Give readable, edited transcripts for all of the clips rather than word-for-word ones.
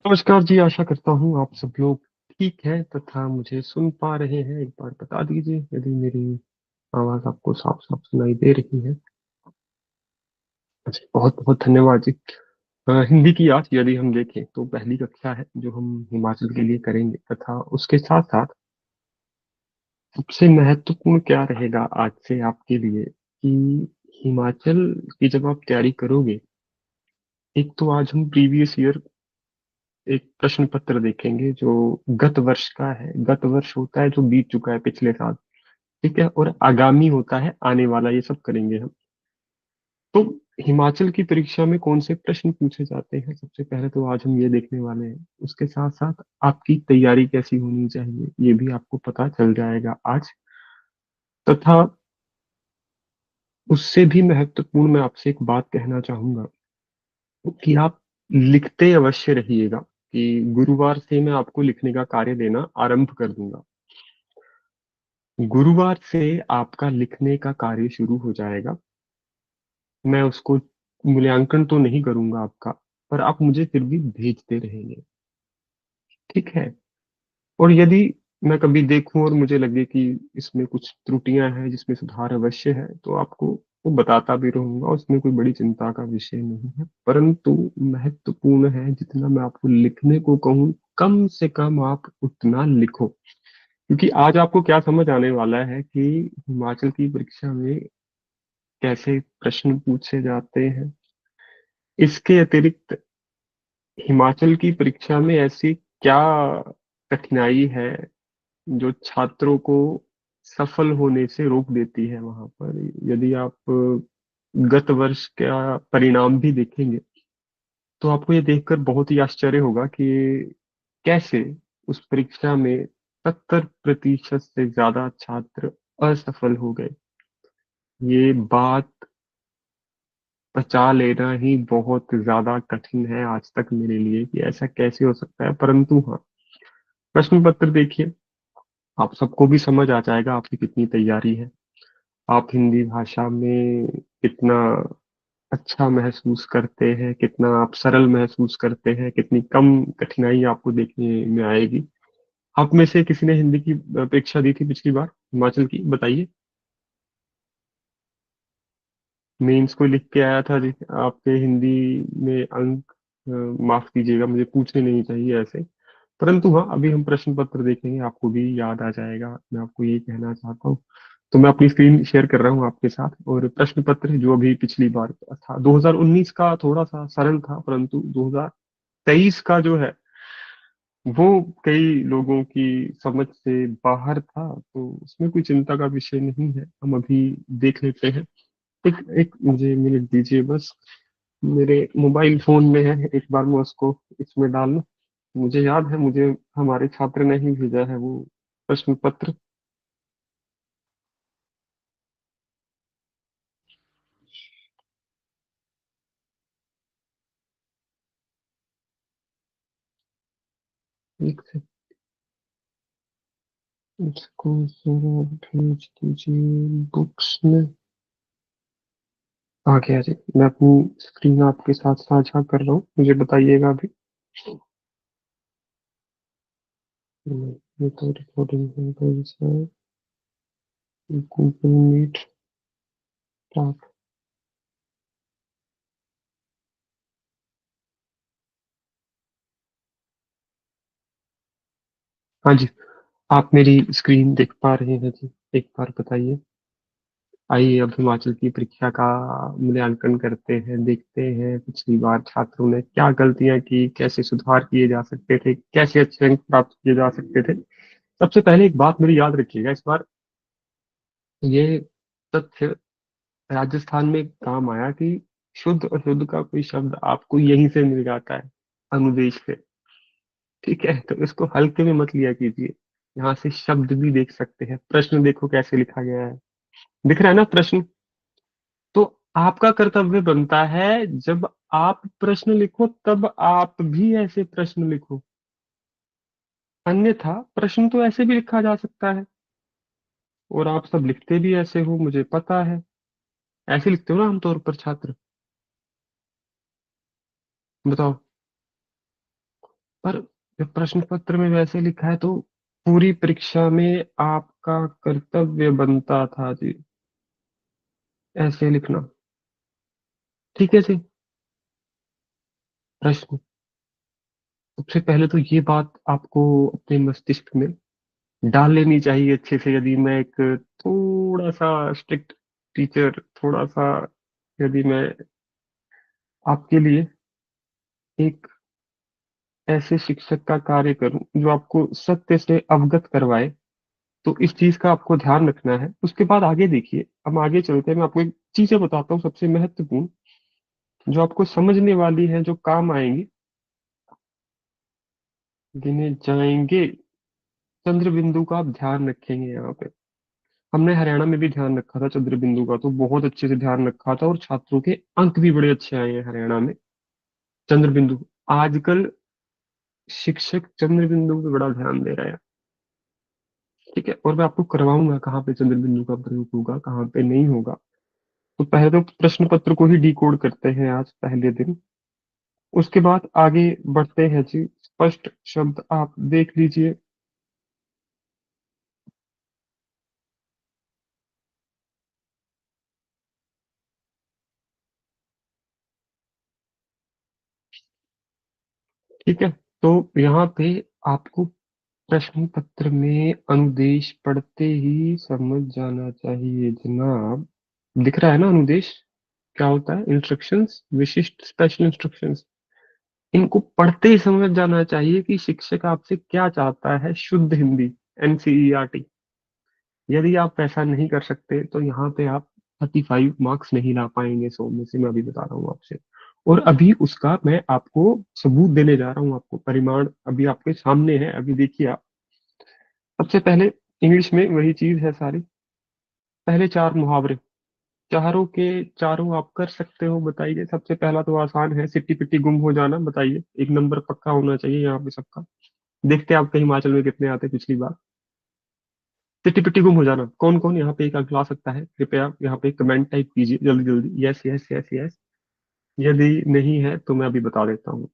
नमस्कार जी। आशा करता हूँ आप सब लोग ठीक हैं तथा मुझे सुन पा रहे हैं। एक बार बता दीजिए यदि मेरी आवाज़ आपको साफ साफ सुनाई दे रही है। अच्छा, बहुत बहुत धन्यवाद जी। हिंदी की आज यदि हम देखें तो पहली कक्षा है जो हम हिमाचल के लिए करेंगे, तथा उसके साथ साथ सबसे महत्वपूर्ण क्या रहेगा आज से आपके लिए कि हिमाचल की जब आप तैयारी करोगे, एक तो आज हम प्रीवियस ईयर एक प्रश्न पत्र देखेंगे जो गत वर्ष का है। गत वर्ष होता है जो बीत चुका है पिछले साल, ठीक है, और आगामी होता है आने वाला। ये सब करेंगे हम। तो हिमाचल की परीक्षा में कौन से प्रश्न पूछे जाते हैं, सबसे पहले तो आज हम ये देखने वाले हैं। उसके साथ साथ आपकी तैयारी कैसी होनी चाहिए ये भी आपको पता चल जाएगा आज। तथा उससे भी महत्वपूर्ण मैं आपसे एक बात कहना चाहूंगा कि आप लिखते अवश्य रहिएगा कि गुरुवार से मैं आपको लिखने का कार्य देना आरंभ कर दूंगा। गुरुवार से आपका लिखने का कार्य शुरू हो जाएगा। मैं उसको मूल्यांकन तो नहीं करूंगा आपका, पर आप मुझे फिर भी भेजते रहेंगे, ठीक है। और यदि मैं कभी देखूं और मुझे लगे कि इसमें कुछ त्रुटियां हैं जिसमें सुधार अवश्य है, तो आपको वो बताता भी रहूंगा। उसमें कोई बड़ी चिंता का विषय नहीं है, परंतु महत्वपूर्ण है जितना मैं आपको लिखने को कहूँ, कम से कम आप उतना लिखो। क्योंकि आज आपको क्या समझ आने वाला है कि हिमाचल की परीक्षा में कैसे प्रश्न पूछे जाते हैं। इसके अतिरिक्त हिमाचल की परीक्षा में ऐसी क्या कठिनाई है जो छात्रों को सफल होने से रोक देती है वहां पर। यदि आप गत वर्ष का परिणाम भी देखेंगे तो आपको ये देखकर बहुत ही आश्चर्य होगा कि कैसे उस परीक्षा में 70% से ज्यादा छात्र असफल हो गए। ये बात बचा लेना ही बहुत ज्यादा कठिन है आज तक मेरे लिए कि ऐसा कैसे हो सकता है। परंतु हाँ, प्रश्न पत्र देखिए, आप सबको भी समझ आ जाएगा आपकी कितनी तैयारी है। आप हिंदी भाषा में कितना अच्छा महसूस करते हैं, कितना आप सरल महसूस करते हैं, कितनी कम कठिनाई आपको देखने में आएगी। आप में से किसी ने हिंदी की परीक्षा दी थी पिछली बार हिमाचल की, बताइए। मेंस को लिख के आया था जी आपके हिंदी में अंक। माफ कीजिएगा, मुझे पूछने नहीं चाहिए ऐसे। परंतु हाँ, अभी हम प्रश्न पत्र देखेंगे, आपको भी याद आ जाएगा। मैं आपको ये कहना चाहता हूँ। तो मैं अपनी स्क्रीन शेयर कर रहा हूँ आपके साथ, और प्रश्न पत्र जो अभी पिछली बार था 2019 का थोड़ा सा सरल था, परंतु 2023 का जो है वो कई लोगों की समझ से बाहर था। तो उसमें कोई चिंता का विषय नहीं है, हम अभी देख लेते हैं। एक एक मुझे मिनट दीजिए बस। मेरे मोबाइल फोन में है, एक बार मैं उसको इसमें डाल लूं। मुझे याद है, मुझे हमारे छात्र ने ही भेजा है वो प्रश्न पत्र। एक से इसको जरा भेज दीजिए बुक्स में। आ गया जी, मैं अपनी स्क्रीन आपके साथ साझा कर रहा हूँ, मुझे बताइएगा अभी। ये तो रिकॉर्डिंग हो गई सर। Google meet start. हाँ जी, आप मेरी स्क्रीन देख पा रहे हैं जी, एक बार बताइए। आइए अब हिमाचल की परीक्षा का मूल्यांकन करते हैं, देखते हैं पिछली बार छात्रों ने क्या गलतियां की, कैसे सुधार किए जा सकते थे, कैसे अच्छे अंक प्राप्त किए जा सकते थे। सबसे पहले एक बात मेरी याद रखिएगा इस बार, ये तथ्य राजस्थान में काम आया कि शुद्ध और शुद्ध का कोई शब्द आपको यहीं से मिल जाता है, अनुदेश से, ठीक है। तो इसको हल्के में मत लिया कीजिए। यहाँ से शब्द भी देख सकते हैं। प्रश्न देखो कैसे लिखा गया है, दिख रहा है ना प्रश्न। तो आपका कर्तव्य बनता है, जब आप प्रश्न लिखो तब आप भी ऐसे प्रश्न लिखो। अन्यथा प्रश्न तो ऐसे भी लिखा जा सकता है, और आप सब लिखते भी ऐसे हो, मुझे पता है। ऐसे लिखते हो ना आमतौर पर छात्र, बताओ। पर जब प्रश्न पत्र में वैसे लिखा है तो पूरी परीक्षा में आपका कर्तव्य बनता था जी ऐसे लिखना। ठीक है जी। प्रश्न, सबसे पहले तो ये बात आपको अपने मस्तिष्क में डाल लेनी चाहिए अच्छे से। यदि मैं एक थोड़ा सा स्ट्रिक्ट टीचर, थोड़ा सा यदि मैं आपके लिए एक ऐसे शिक्षक का कार्य करूं जो आपको सत्य से अवगत करवाए, तो इस चीज का आपको ध्यान रखना है। उसके बाद आगे देखिए, हम आगे चलते हैं, मैं आपको एक चीजें बताता हूँ सबसे महत्वपूर्ण, जो आपको समझने वाली है, जो काम आएंगी, गिने जाएंगे। चंद्र बिंदु का आप ध्यान रखेंगे यहाँ पे। हमने हरियाणा में भी ध्यान रखा था चंद्र बिंदु का, तो बहुत अच्छे से ध्यान रखा था और छात्रों के अंक भी बड़े अच्छे आए हैं हरियाणा में। चंद्र बिंदु, आजकल शिक्षक चंद्र बिंदु पे बड़ा ध्यान दे रहे हैं। ठीक है, और मैं आपको करवाऊंगा कहाँ पे चंद्र बिंदु का प्रयोग होगा, कहाँ पे नहीं होगा। तो पहले तो प्रश्न पत्र को ही डिकोड करते हैं आज पहले दिन। उसके बाद आगे बढ़ते हैं जी। स्पष्ट शब्द आप देख लीजिए। ठीक है, तो यहाँ पे आपको प्रश्न पत्र में अनुदेश पढ़ते ही समझ जाना चाहिए जनाब। दिख रहा है ना अनुदेश क्या होता है? इंस्ट्रक्शंस, विशिष्ट स्पेशल इंस्ट्रक्शंस। इनको पढ़ते ही समझ जाना चाहिए कि शिक्षक आपसे क्या चाहता है, शुद्ध हिंदी, एनसीईआरटी। यदि आप ऐसा नहीं कर सकते तो यहाँ पे आप 35 मार्क्स नहीं ला पाएंगे 100 में से, मैं अभी बता रहा हूँ आपसे। और अभी उसका मैं आपको सबूत देने जा रहा हूँ, आपको परिमाण अभी आपके सामने है, अभी देखिए आप। सबसे पहले इंग्लिश में वही चीज है सारी। पहले 4 मुहावरे, चारों के चारों आप कर सकते हो, बताइए। सबसे पहला तो आसान है, सिट्टी पिट्टी गुम हो जाना। बताइए, 1 नंबर पक्का होना चाहिए यहाँ पे सबका। देखते हैं आपके हिमाचल में कितने आते पिछली बार। सिट्टी पिट्टी गुम हो जाना, कौन कौन यहाँ पे एक अंक ला सकता है? कृपया यहाँ पे कमेंट टाइप कीजिए जल्दी जल्दी, यस यस यस यस। यदि नहीं है तो मैं अभी बता देता हूँ।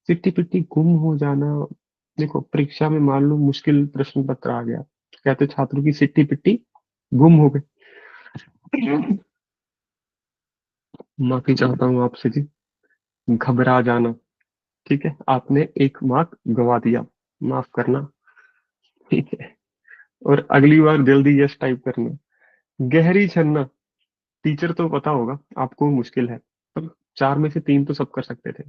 सिट्टी पिट्टी गुम हो जाना, देखो परीक्षा में मान लो मुश्किल प्रश्न पत्र आ गया, कहते छात्रों की सिट्टी पिट्टी गुम हो गई। माफी चाहता हूँ आपसे जी। घबरा जाना, ठीक है, आपने 1 मार्क गवा दिया, माफ करना। ठीक है, और अगली बार जल्दी यस टाइप करना। गहरी छन्ना, टीचर तो पता होगा आपको मुश्किल है, पर 4 में से 3 तो सब कर सकते थे।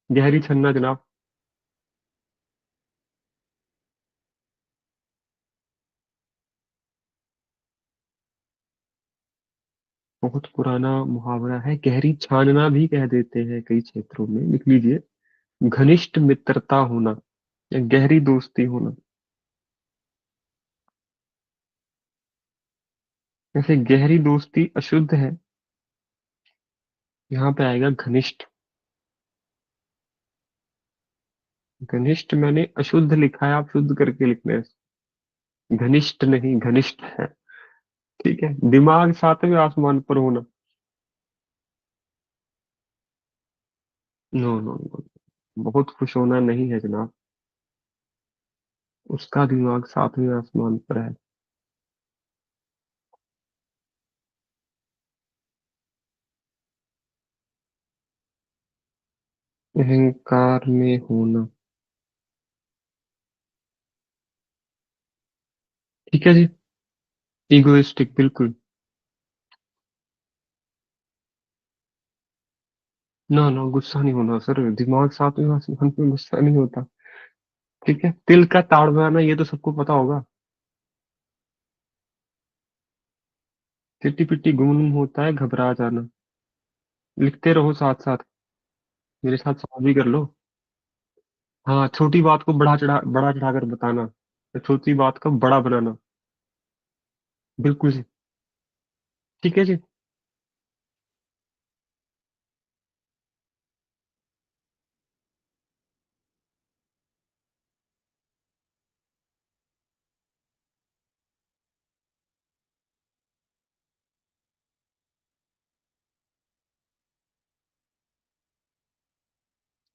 गहरी छन्ना जनाब। बहुत पुराना मुहावरा है, गहरी छानना भी कह देते हैं कई क्षेत्रों में, लिख लीजिए। घनिष्ठ मित्रता होना या गहरी दोस्ती होना। जैसे गहरी दोस्ती अशुद्ध है, यहाँ पे आएगा घनिष्ठ। घनिष्ठ मैंने अशुद्ध लिखा है, आप शुद्ध करके लिखना है। घनिष्ठ नहीं, घनिष्ठ है। ठीक है, दिमाग 7वें आसमान पर होना। नो नो नो, बहुत खुश होना नहीं है जनाब, उसका दिमाग 7वें आसमान पर है। अहंकार में होना। ठीक है जी। इगोइस्टिक, बिल्कुल। ना ना, गुस्सा नहीं होना सर, दिमाग 7वें आसमान पे गुस्सा नहीं होता। ठीक है, तिल का ताड़ बनाना, ये तो सबको पता होगा। चिट्टी पिट्टी गुम होता है, घबरा जाना। लिखते रहो साथ साथ, मेरे साथ साथ भी कर लो। हाँ, छोटी बात को बड़ा चढ़ाकर बताना, या छोटी बात को बड़ा बनाना। बिल्कुल जी। ठीक है जी।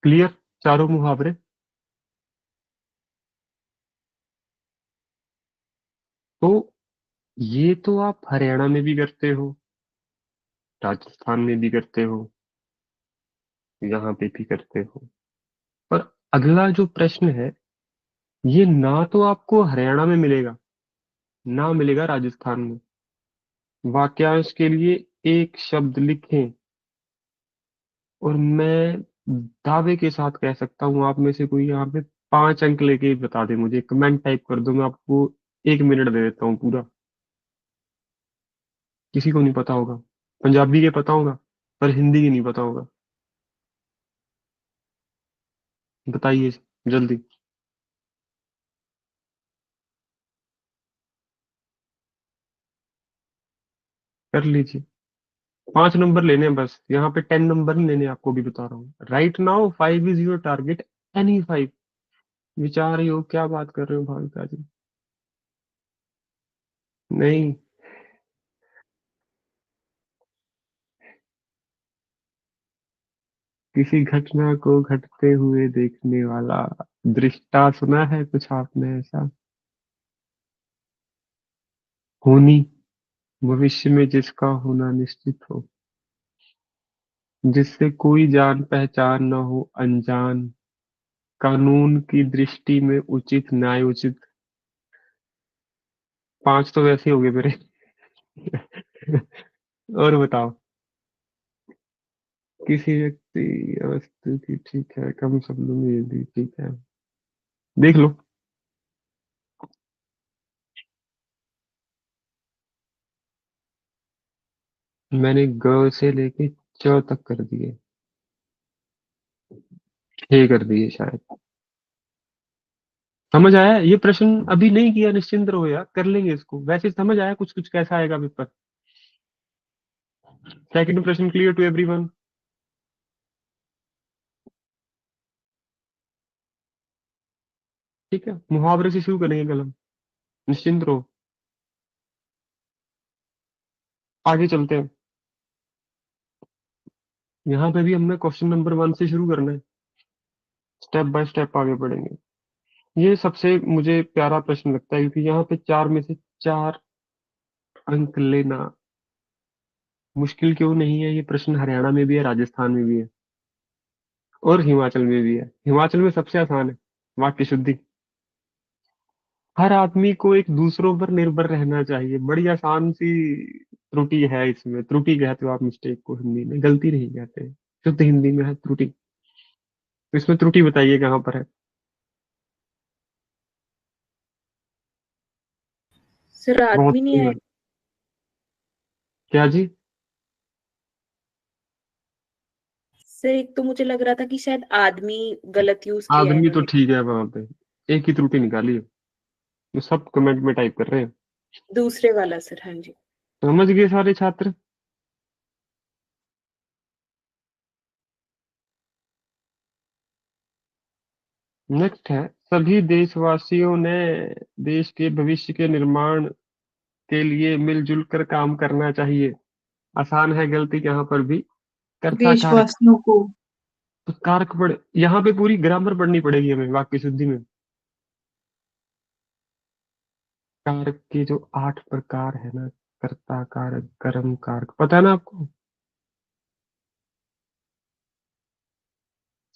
क्लियर। चारों मुहावरे। तो ये तो आप हरियाणा में भी करते हो, राजस्थान में भी करते हो, यहाँ पे भी करते हो। पर अगला जो प्रश्न है, ये ना तो आपको हरियाणा में मिलेगा, ना मिलेगा राजस्थान में। वाक्यांश के लिए एक शब्द लिखें, और मैं दावे के साथ कह सकता हूँ आप में से कोई यहाँ पे 5 अंक लेके बता दे, मुझे कमेंट टाइप कर दो, मैं आपको 1 मिनट दे देता हूँ पूरा। किसी को नहीं पता होगा। पंजाबी के पता होगा, पर हिंदी की नहीं पता होगा। बताइए जल्दी। कर लीजिए। 5 नंबर लेने हैं बस, यहाँ पे 10 नंबर नहीं लेने, आपको भी बता रहा हूँ। Right now 5 is your target. Any 5। विचार योग, क्या बात कर रहे हो भाविका जी? नहीं। किसी घटना को घटते हुए देखने वाला। दृष्टा सुना है कुछ आपने ऐसा? होनी। भविष्य में जिसका होना निश्चित हो, जिससे कोई जान पहचान न हो, अनजान, कानून की दृष्टि में उचित न्यायोचित। 5 तो वैसे ही हो गए मेरे। और बताओ। किसी व्यक्ति या वस्तु की, ठीक है, कम शब्दों में ये भी ठीक है। देख लो। मैंने ग से लेके च तक कर दिए। 6 कर दिए शायद। समझ आया ये प्रश्न? अभी नहीं किया, निश्चिंत रहो यार, कर लेंगे इसको। वैसे समझ आया कुछ कुछ कैसा आएगा पेपर? सेकंड प्रश्न क्लियर टू एवरीवन? ठीक है, मुहावरे से शुरू करेंगे कल हम। निश्चिंत रहो। आगे चलते हैं। यहाँ पे भी हमने क्वेश्चन नंबर 1 से शुरू करना है। स्टेप बाय स्टेप आगे बढ़ेंगे। ये सबसे मुझे प्यारा प्रश्न लगता है, क्योंकि यहाँ पे 4 में से 4 अंक लेना मुश्किल क्यों नहीं है। ये प्रश्न हरियाणा में भी है, राजस्थान में भी है, और हिमाचल में भी है। हिमाचल में सबसे आसान है। वाक्य शुद्धि। हर आदमी को एक दूसरों पर निर्भर रहना चाहिए, बड़ी आसान सी त्रुटि है इसमें। त्रुटि कहते हो आप मिस्टेक को, हिंदी में गलती नहीं कहते, शुद्ध हिंदी में है त्रुटि। तो इसमें त्रुटि बताइए कहाँ पर है। सर बहुत आदमी नहीं कम आया। है। क्या जी? सर एक तो मुझे लग रहा था कि शायद आदमी गलत यूज किया है आदमी तो इन्होंने। ठीक है वहां पे। एक ही त्रुटि निकाली है, तो सब कमेंट में टाइप कर रहे हैं। दूसरे वाला सर, हाँ जी। समझ गए सारे छात्र? नेक्स्ट है, सभी देशवासियों ने देश के भविष्य के निर्माण के लिए मिलजुल कर काम करना चाहिए। आसान है, गलती यहाँ पर भी। कर्ता कारक। देशवासियों को। तो कारक पढ़, यहाँ पे पूरी ग्रामर पढ़नी पड़ेगी हमें वाक्य शुद्धि में। कारक के जो 8 प्रकार है ना, कर्ता कारक, कर्म कारक, पता है ना आपको?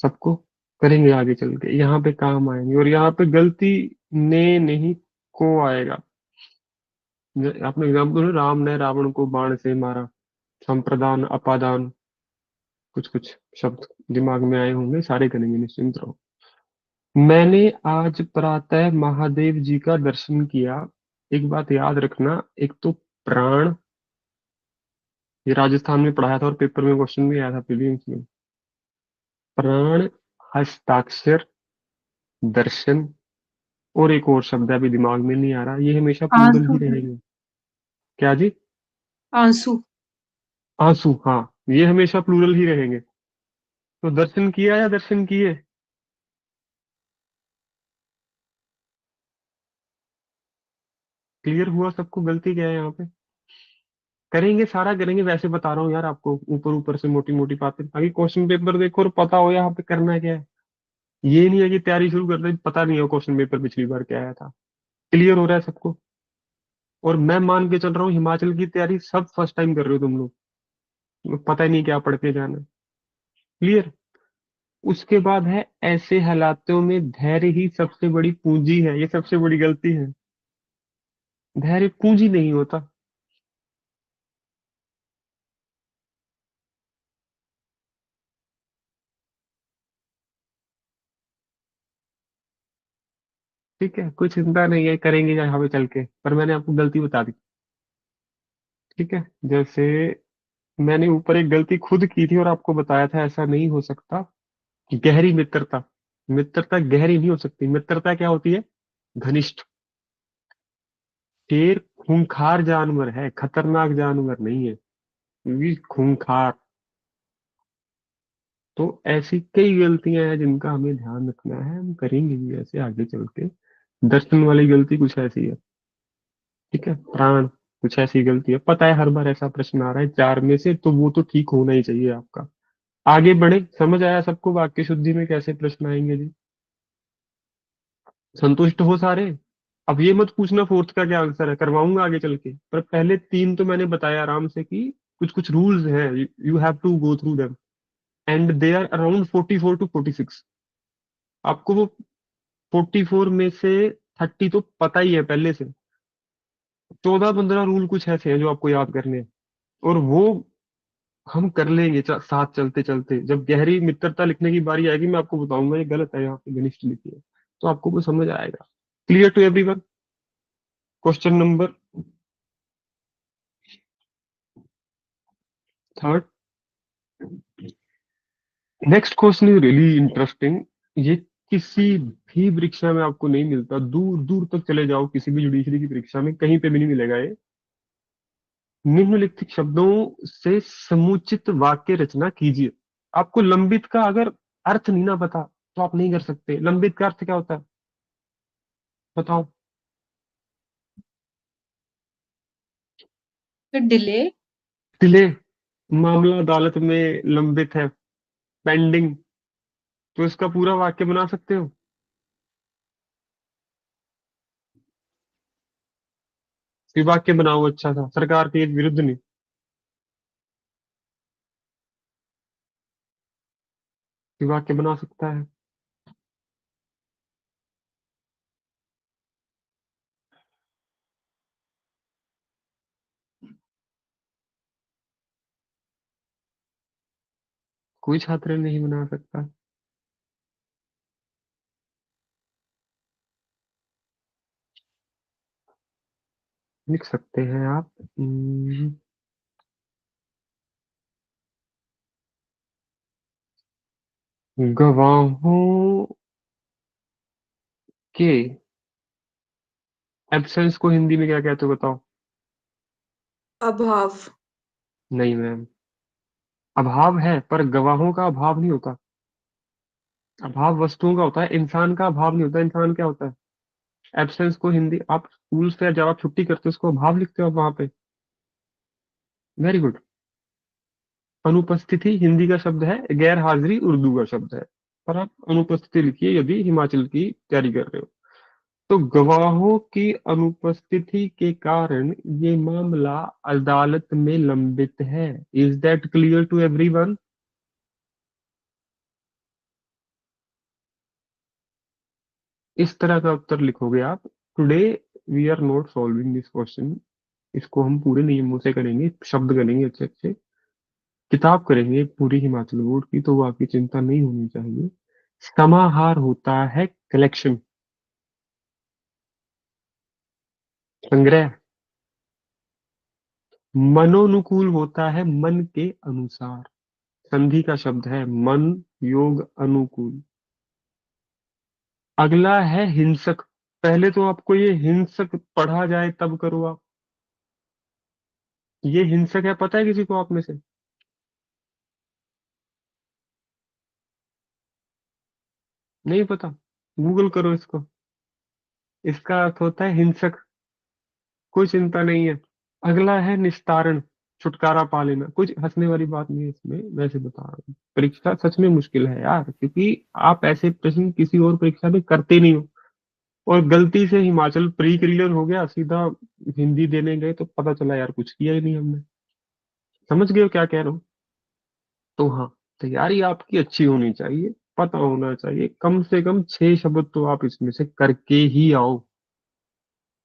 सबको करेंगे आगे चल के, यहाँ पे काम आएंगे। और यहाँ पे गलती ने नहीं, को आएगा। आपने एग्जाम्पल सुना, राम ने रावण को बाण से मारा। संप्रदान, अपादान, कुछ कुछ शब्द दिमाग में आए होंगे, सारे करेंगे, निश्चिंत रहो। मैंने आज प्रातः महादेव जी का दर्शन किया। एक बात याद रखना, एक तो प्राण, ये राजस्थान में पढ़ाया था और पेपर में क्वेश्चन भी आया था प्रीलिम्स में। प्राण, हस्ताक्षर, दर्शन, और एक और शब्द है अभी दिमाग में नहीं आ रहा, ये हमेशा प्लूरल आंसू ही सर। रहेंगे। क्या जी? आंसू। आंसू, हाँ, ये हमेशा प्लूरल ही रहेंगे। तो दर्शन किया या दर्शन किए? क्लियर हुआ सबको? गलती क्या है यहाँ पे? करेंगे, सारा करेंगे, वैसे बता रहा हूँ यार आपको, ऊपर ऊपर से मोटी मोटी बातें, ताकि क्वेश्चन पेपर देखो और पता हो यहाँ पे करना क्या है। ये नहीं है कि तैयारी शुरू कर दे, पता नहीं हो क्वेश्चन पेपर पिछली बार क्या आया था। क्लियर हो रहा है सबको? और मैं मान के चल रहा हूँ हिमाचल की तैयारी सब फर्स्ट टाइम कर रहे हो तुम लोग, पता ही नहीं क्या पढ़ के जाना। क्लियर? उसके बाद है, ऐसे हालातों में धैर्य ही सबसे बड़ी पूंजी है। ये सबसे बड़ी गलती है। धैर्य पूंजी नहीं होता। ठीक है, कोई चिंता नहीं है, करेंगे यहाँ पे चल के, पर मैंने आपको गलती बता दी। ठीक है, जैसे मैंने ऊपर एक गलती खुद की थी और आपको बताया था ऐसा नहीं हो सकता। गहरी मित्रता, मित्रता गहरी नहीं हो सकती। मित्रता क्या होती है? घनिष्ठ। शेर खूंखार जानवर है, खतरनाक जानवर नहीं है, क्योंकि खूंखार। तो ऐसी कई गलतियां हैं जिनका हमें ध्यान रखना है, हम करेंगे भी ऐसे आगे चल के। दर्शन वाली गलती कुछ ऐसी है। ठीक है, प्राण, कुछ ऐसी गलती है। पता है हर बार ऐसा प्रश्न आ रहा है चार में से, तो वो तो ठीक होना ही चाहिए आपका। आगे बढ़े, समझ आया सबको वाक्य शुद्धि में कैसे प्रश्न आएंगे जी? संतुष्ट हो सारे? अब ये मत पूछना फोर्थ का क्या आंसर है, करवाऊंगा आगे चल के, पर पहले तीन तो मैंने बताया आराम से कि कुछ कुछ रूल्स हैं, you have to go through them, and they are around 44 to 46। आपको वो 44 में से 30 तो पता ही है पहले से। 14-15 रूल कुछ ऐसे हैं जो आपको याद करने हैं, और वो हम कर लेंगे साथ चलते चलते। जब गहरी मित्रता लिखने की बारी आएगी, मैं आपको बताऊंगा ये गलत है, यहाँ पे घनिष्ठ लिखी है, तो आपको वो समझ आएगा। Clear to everyone? Question number third. Next question is really interesting. ये किसी भी परीक्षा में आपको नहीं मिलता, दूर दूर तक चले जाओ किसी भी जुडिशरी की परीक्षा में, कहीं पे भी नहीं मिलेगा ये। निम्नलिखित शब्दों से समुचित वाक्य रचना कीजिए। आपको लंबित का अगर अर्थ नहीं ना पता, तो आप नहीं कर सकते। लंबित का अर्थ क्या होता है, बताओ? फिर डिले। डिले। मामला अदालत में लंबित है, पेंडिंग। तो इसका पूरा वाक्य बना सकते हो? फिर वाक्य बनाओ अच्छा सा, सरकार के विरुद्ध नहीं। फिर वाक्य बना सकता है। कोई छात्र नहीं बना सकता। लिख सकते हैं आप। गवाहों के एब्सेंस को हिंदी में क्या कहते हो, बताओ? अभाव। नहीं मैम, अभाव है पर गवाहों का अभाव नहीं होता। अभाव वस्तुओं का होता है, इंसान का अभाव नहीं होता। इंसान क्या होता है? एब्सेंस को हिंदी, आप स्कूल से जब आप छुट्टी करते हो उसको अभाव लिखते हो आप वहां पे। Very good. अनुपस्थिति हिंदी का शब्द है, गैर हाजिरी उर्दू का शब्द है, पर आप अनुपस्थिति लिखिए यदि हिमाचल की तैयारी कर रहे हो। तो गवाहों की अनुपस्थिति के कारण ये मामला अदालत में लंबित है। Is that clear to everyone? इस तरह का उत्तर लिखोगे आप। Today we are not solving this question. इसको हम पूरे नियमों से करेंगे, शब्द करेंगे अच्छे अच्छे, किताब करेंगे पूरी हिमाचल बोर्ड की, तो वो आपकी चिंता नहीं होनी चाहिए। समाहार होता है कलेक्शन, संग्रह। मनोनुकूल होता है मन के अनुसार। संधि का शब्द है मन, योग, अनुकूल। अगला है हिंसक। पहले तो आपको ये हिंसक पढ़ा जाए तब करो आप। ये हिंसक है, पता है किसी को आप में से? नहीं पता? गूगल करो इसको। इसका अर्थ होता है हिंसक। कोई चिंता नहीं है। अगला है निस्तारण। छुटकारा पा लेना। कुछ हंसने वाली बात नहीं है इसमें, वैसे बता रहा हूँ। परीक्षा सच में मुश्किल है यार, क्योंकि आप ऐसे प्रश्न किसी और परीक्षा में करते नहीं हो। और गलती से हिमाचल प्री क्लियर हो गया, सीधा हिंदी देने गए तो पता चला यार कुछ किया ही नहीं हमने। समझ गए हो क्या कह रहा हूँ? तो हाँ, तैयारी आपकी अच्छी होनी चाहिए, पता होना चाहिए, कम से कम 6 शब्द तो आप इसमें से करके ही आओ।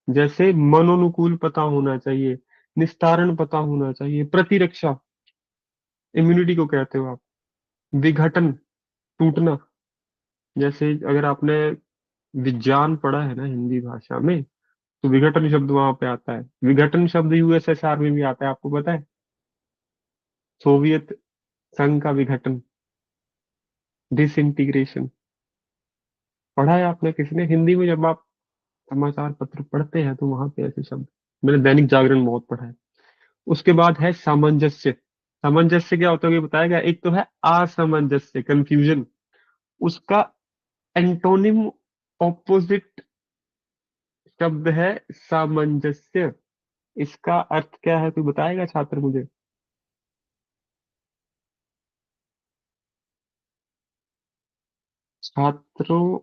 जैसे मनोनुकूल पता होना चाहिए, निस्तारण पता होना चाहिए, प्रतिरक्षा, इम्यूनिटी को कहते हो आप, विघटन, टूटना। जैसे अगर आपने विज्ञान पढ़ा है ना हिंदी भाषा में, तो विघटन शब्द वहां पे आता है। विघटन शब्द यूएसएसआर में भी आता है, आपको पता है? सोवियत संघ का विघटन, डिसइंटीग्रेशन। पढ़ा है आपने किसी ने हिंदी में? जब आप समाचार पत्र पढ़ते हैं तो वहां पे ऐसे शब्द, मैंने दैनिक जागरण बहुत पढ़ा है। उसके बाद है सामंजस्य। सामंजस्य क्या होता है ये बताया गया। एक तो है असमंजस्य, कंफ्यूजन, उसका एंटोनिम, ऑपोजिट शब्द है सामंजस्य। इसका अर्थ क्या है कोई बताएगा छात्र मुझे? छात्रों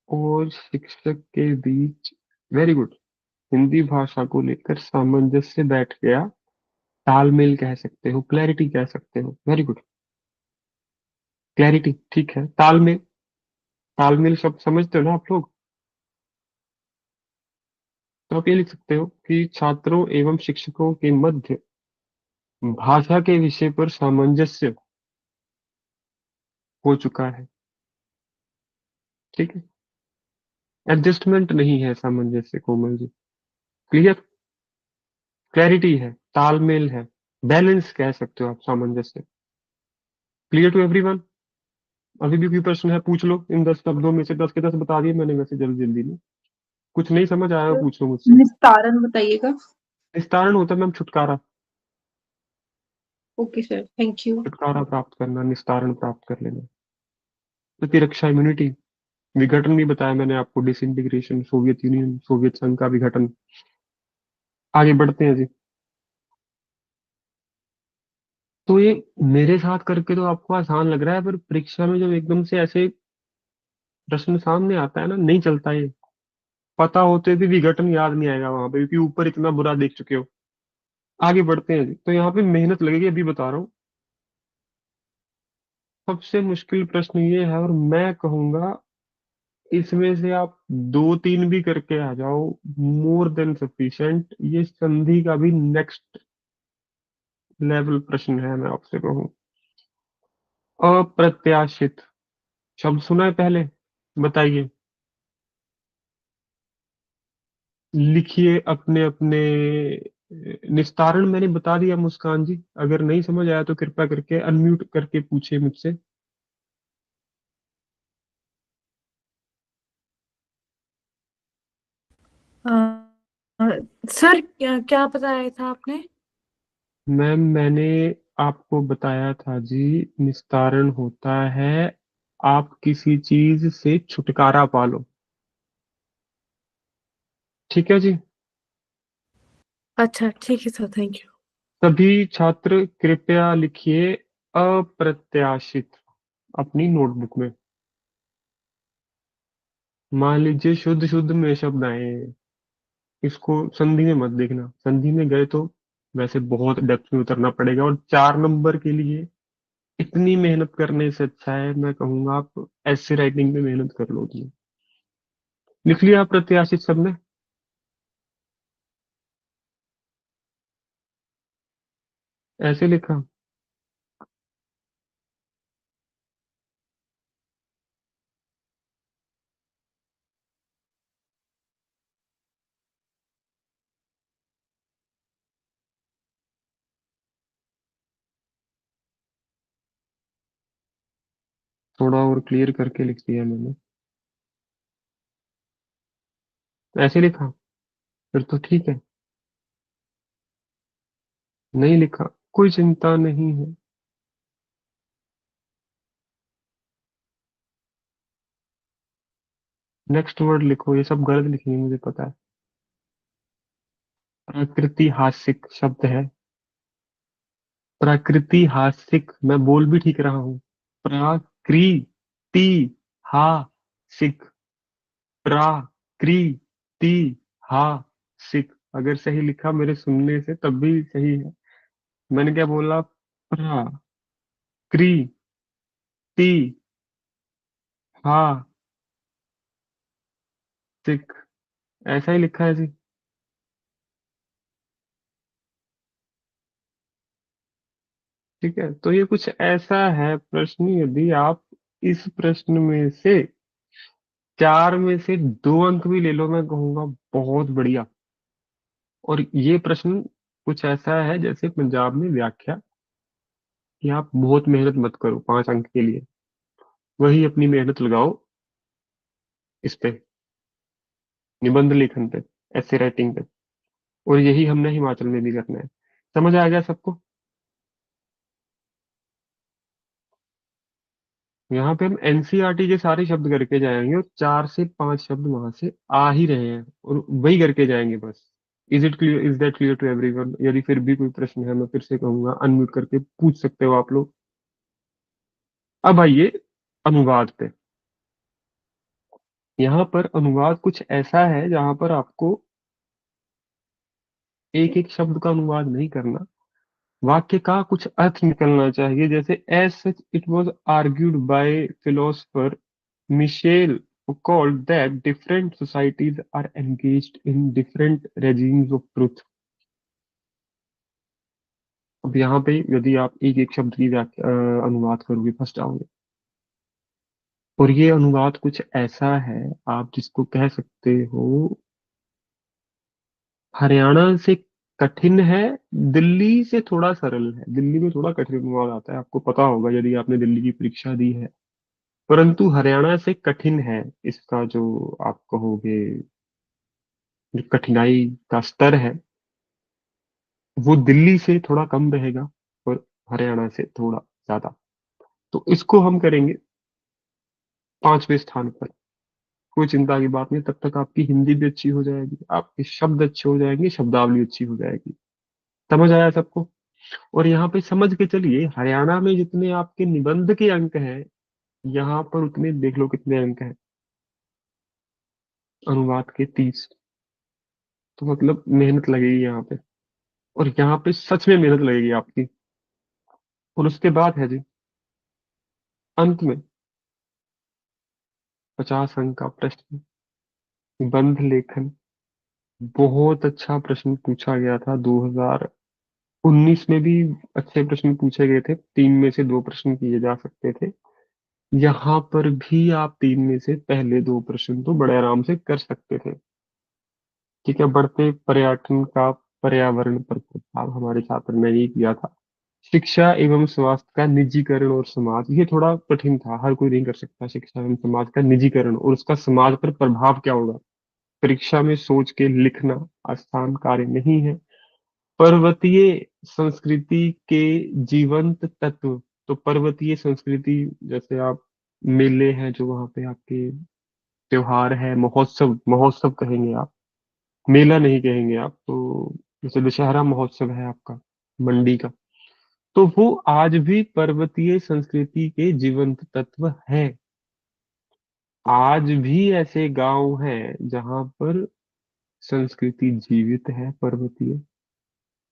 और शिक्षक के बीच, वेरी गुड, हिंदी भाषा को लेकर सामंजस्य बैठ गया। तालमेल कह सकते हो, क्लैरिटी कह सकते हो, वेरी गुड। क्लैरिटी ठीक है, तालमेल, तालमेल शब्द समझते हो ना आप लोग? तो आप ये लिख सकते हो कि छात्रों एवं शिक्षकों के मध्य भाषा के विषय पर सामंजस्य हो चुका है। ठीक है, एडजस्टमेंट नहीं है सामंजस्य, कोमल जी। क्लियर, क्लैरिटी है, तालमेल है, बैलेंस कह सकते हो आप सामंजस्य। Clear to everyone? अभी भी कोई प्रश्न है पूछ लो। इन 10 शब्दों में से 10 के 10 बता दिए मैंने वैसे, जल्दी जल्दी में। कुछ नहीं समझ आया हो सर, पूछो मुझसे। निस्तारण बताइएगा। निस्तारण होता है मैम छुटकारा। Okay sir, thank you. छुटकारा प्राप्त करना, निस्तारण प्राप्त कर लेना। प्रतिरक्षा, इम्यूनिटी। विघटन भी बताया मैंने आपको, डिसइंटीग्रेशन, सोवियत यूनियन, सोवियत संघ का विघटन। आगे बढ़ते हैं जी। तो ये मेरे साथ करके तो आपको आसान लग रहा है, पर परीक्षा में जब एकदम से ऐसे प्रश्न सामने आता है ना, नहीं चलता ये। पता होते भी विघटन याद नहीं आएगा वहां पे, क्योंकि ऊपर इतना बुरा देख चुके हो। आगे बढ़ते हैं जी। तो यहाँ पे मेहनत लगेगी, अभी बता रहा हूँ। सबसे मुश्किल प्रश्न ये है, और मैं कहूंगा इसमें से आप 2-3 भी करके आ जाओ, मोर देन सफिशिएंट। ये संधि का भी नेक्स्ट लेवल प्रश्न है, मैं आपसे कहूँ। अप्रत्याशित शब्द सुना है पहले? बताइए, लिखिए अपने अपने। निस्तारण मैंने बता दिया मुस्कान जी, अगर नहीं समझ आया तो कृपया करके अनम्यूट करके पूछे मुझसे। अ, अ, सर क्या क्या बताया था आपने? मैम मैंने आपको बताया था जी, निस्तारण होता है आप किसी चीज से छुटकारा पालो। ठीक है जी। अच्छा ठीक है सर, थैंक यू। सभी छात्र कृपया लिखिए अप्रत्याशित अपनी नोटबुक में। मान लीजिए शुद्ध शुद्ध में शब्द आए हैं, इसको संधि में मत देखना। संधि में गए तो वैसे बहुत डेप्थ में उतरना पड़ेगा, और 4 नंबर के लिए इतनी मेहनत करने से अच्छा है मैं कहूंगा आप ऐसे राइटिंग में मेहनत कर लो उसमें। लिख लिया अप्रत्याशित सबने? ऐसे लिखा? थोड़ा और क्लियर करके लिख दिया मैंने। ऐसे लिखा? फिर तो ठीक है। नहीं लिखा, कोई चिंता नहीं है। नेक्स्ट वर्ड लिखो, ये सब गलत लिखेंगे मुझे पता है। प्राकृतिक हासिक शब्द है। प्रकृति हासिक, मैं बोल भी ठीक रहा हूँ। प्रकृति हासिक, प्रकृति हासिक। अगर सही लिखा मेरे सुनने से तब भी सही है। मैंने क्या बोला? प्रकृति हासिक। ऐसा ही लिखा है जी। ठीक है, तो ये कुछ ऐसा है प्रश्न। यदि आप इस प्रश्न में से 4 में से 2 अंक भी ले लो, मैं कहूंगा बहुत बढ़िया। और ये प्रश्न कुछ ऐसा है जैसे पंजाब में व्याख्या, कि आप बहुत मेहनत मत करो 5 अंक के लिए, वही अपनी मेहनत लगाओ इस पे, निबंध लेखन पे, ऐसे राइटिंग पे। और यही हमने हिमाचल में भी करना है। समझ आ गया सबको? यहाँ पे हम एनसीईआरटी के सारे शब्द करके जाएंगे, और 4 से 5 शब्द वहां से आ ही रहे हैं, और वही करके जाएंगे बस। Is it clear? Is that clear to everyone? यदि फिर भी कोई प्रश्न है, मैं फिर से कहूंगा, अनम्यूट करके पूछ सकते हो आप लोग। अब आइए अनुवाद पे। यहाँ पर अनुवाद कुछ ऐसा है जहां पर आपको एक एक शब्द का अनुवाद नहीं करना, वाक्य का कुछ अर्थ निकलना चाहिए। जैसे as such it was argued by philosopher Michel called that different societies are engaged in different regimes of truth। अब यहाँ पे यदि आप एक एक शब्द की व्याख्या अनुवाद करोगे, फंस जाओगे। और ये अनुवाद कुछ ऐसा है, आप जिसको कह सकते हो हरियाणा से कठिन है, दिल्ली से थोड़ा सरल है। दिल्ली में थोड़ा कठिन अनुवाद आता है, आपको पता होगा यदि आपने दिल्ली की परीक्षा दी है। परंतु हरियाणा से कठिन है। इसका जो आप कहोगे जो कठिनाई का स्तर है, वो दिल्ली से थोड़ा कम रहेगा, और हरियाणा से थोड़ा ज्यादा। तो इसको हम करेंगे 5वें स्थान पर। कोई चिंता की बात नहीं, तब तक आपकी हिंदी भी अच्छी हो जाएगी, आपके शब्द अच्छे हो जाएंगे, शब्दावली अच्छी हो जाएगी। समझ आया सबको? और यहाँ पे समझ के चलिए, हरियाणा में जितने आपके निबंध के अंक हैं, यहाँ पर उतने देख लो कितने अंक हैं अनुवाद के, 30। तो मतलब मेहनत लगेगी यहाँ पे, और यहाँ पे सच में मेहनत लगेगी आपकी। और उसके बाद है जी अंत में 50 अंक का प्रश्न, निबंध लेखन। बहुत अच्छा प्रश्न पूछा गया था 2019 में भी। अच्छे प्रश्न पूछे गए थे, 3 में से 2 प्रश्न किए जा सकते थे। यहाँ पर भी आप 3 में से पहले 2 प्रश्न तो बड़े आराम से कर सकते थे। ठीक है, बढ़ते पर्यटन का पर्यावरण पर प्रभाव हमारे छात्र ने ये किया था। शिक्षा एवं स्वास्थ्य का निजीकरण और समाज, ये थोड़ा कठिन था, हर कोई नहीं कर सकता। शिक्षा एवं समाज का निजीकरण और उसका समाज पर प्रभाव क्या होगा, परीक्षा में सोच के लिखना आसान कार्य नहीं है। पर्वतीय संस्कृति के जीवंत तत्व, तो पर्वतीय संस्कृति जैसे आप मेले हैं जो वहाँ पे आपके, त्योहार है, महोत्सव, महोत्सव कहेंगे आप, मेला नहीं कहेंगे आप। तो जैसे दशहरा महोत्सव है आपका मंडी का, तो वो आज भी पर्वतीय संस्कृति के जीवंत तत्व है। आज भी ऐसे गांव हैं जहां पर संस्कृति जीवित है पर्वतीय।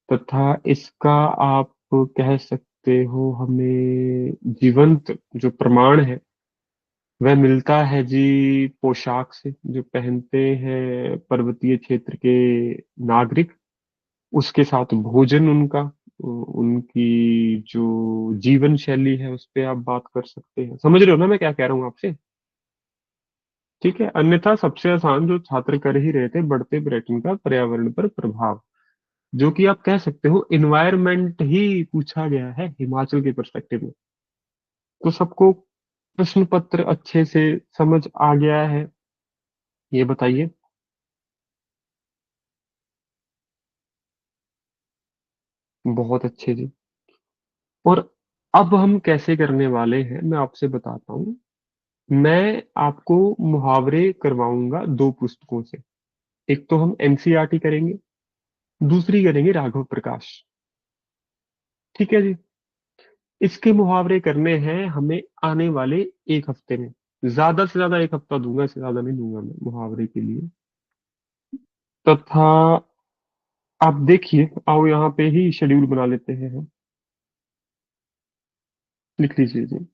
तथा इसका आप कह सकते हो हमें जीवंत जो प्रमाण है, वह मिलता है जी पोशाक से जो पहनते हैं पर्वतीय क्षेत्र के नागरिक। उसके साथ भोजन उनका, उनकी जो जीवन शैली है उस पे आप बात कर सकते हैं। समझ रहे हो ना मैं क्या कह रहा हूँ आपसे? ठीक है, अन्यथा सबसे आसान जो छात्र कर ही रहे थे, बढ़ते पर्यटन का पर्यावरण पर प्रभाव, जो कि आप कह सकते हो इन्वायरमेंट ही पूछा गया है हिमाचल के पर्सपेक्टिव में। तो सबको प्रश्न पत्र अच्छे से समझ आ गया है, ये बताइए। बहुत अच्छे जी। और अब हम कैसे करने वाले हैं मैं आपसे बताता हूँ। मैं आपको मुहावरे करवाऊंगा 2 पुस्तकों से। एक तो हम एनसीईआरटी करेंगे, दूसरी करेंगे राघव प्रकाश। ठीक है जी। इसके मुहावरे करने हैं हमें आने वाले एक हफ्ते में। ज्यादा से ज्यादा एक हफ्ता दूंगा, इससे ज्यादा नहीं दूंगा मैं मुहावरे के लिए। तथा आप देखिए, आओ यहाँ पे ही शेड्यूल बना लेते हैं हम। लिख लीजिए जी।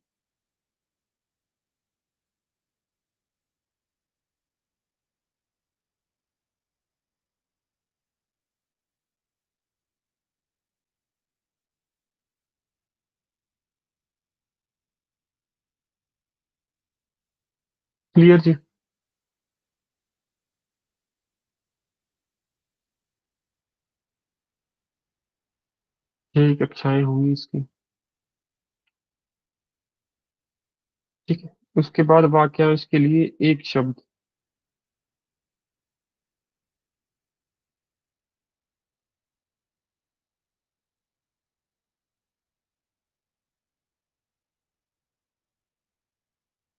क्लियर जी। 6 कक्षाएं होंगी इसकी। ठीक है। उसके बाद वाक्यांश के लिए एक शब्द।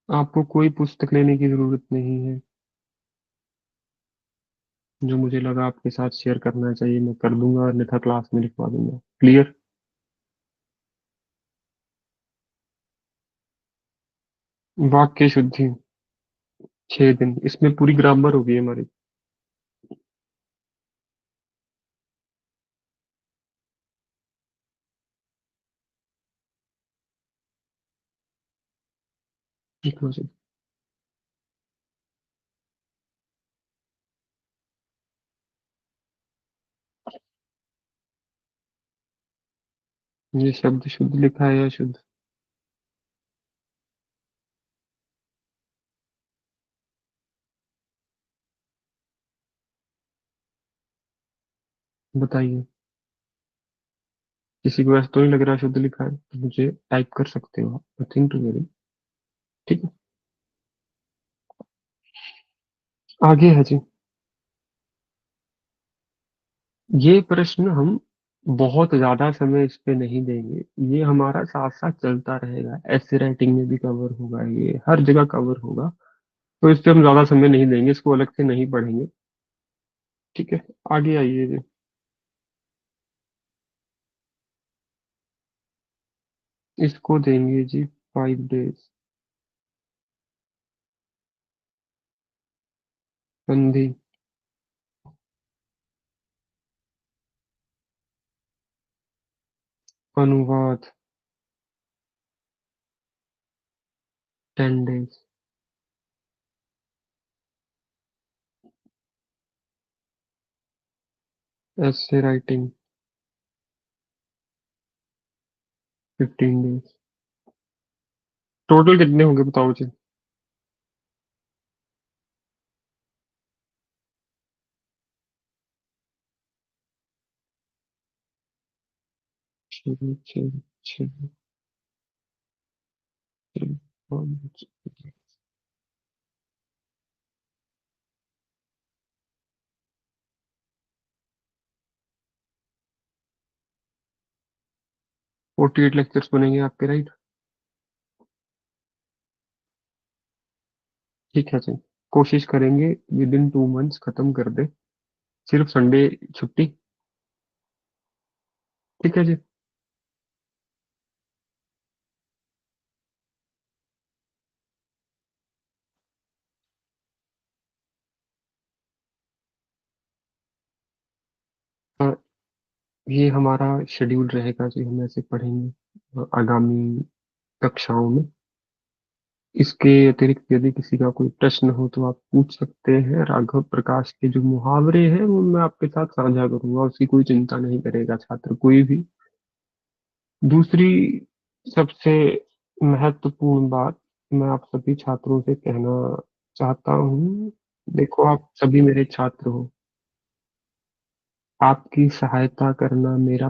आपको कोई पुस्तक लेने की जरूरत नहीं है। जो मुझे लगा आपके साथ शेयर करना चाहिए मैं कर दूंगा, अन्यथा क्लास में लिखवा दूंगा। क्लियर। वाक्य शुद्धि 6 दिन, इसमें पूरी ग्रामर होगी हमारी। ठीक हो जी। ये शब्द शुद्ध लिखा है या शुद्ध? बताइए। किसी को ऐसा तो नहीं लग रहा शुद्ध लिखा है तो मुझे टाइप कर सकते हो आप, नथिंग टू वेरी। ठीक है। आगे है जी। ये प्रश्न हम बहुत ज्यादा समय इस पे नहीं देंगे। ये हमारा साथ साथ चलता रहेगा, ऐसे राइटिंग में भी कवर होगा, ये हर जगह कवर होगा। तो इस पे हम ज्यादा समय नहीं देंगे, इसको अलग से नहीं पढ़ेंगे। ठीक है। आगे आइए जी। इसको देंगे जी 5 डेज। संधि। अनुवाद 10 डेज। ऐसे राइटिंग 15 डेज। टोटल कितने होंगे बताओ जी। छः छः छः 48 लेक्चर्स बनेंगे आपके, राइट? ठीक है जी। कोशिश करेंगे विद इन 2 मंथ्स खत्म कर दे। सिर्फ संडे छुट्टी। ठीक है जी। अ, ये हमारा शेड्यूल रहेगा जी, हम ऐसे पढ़ेंगे आगामी कक्षाओं में। इसके अतिरिक्त यदि किसी का कोई प्रश्न हो तो आप पूछ सकते हैं। राघव प्रकाश के जो मुहावरे हैं वो मैं आपके साथ साझा करूंगा, उसकी कोई चिंता नहीं करेगा छात्र कोई भी। दूसरी सबसे महत्वपूर्ण बात मैं आप सभी छात्रों से कहना चाहता हूँ। देखो, आप सभी मेरे छात्र हो। आपकी सहायता करना मेरा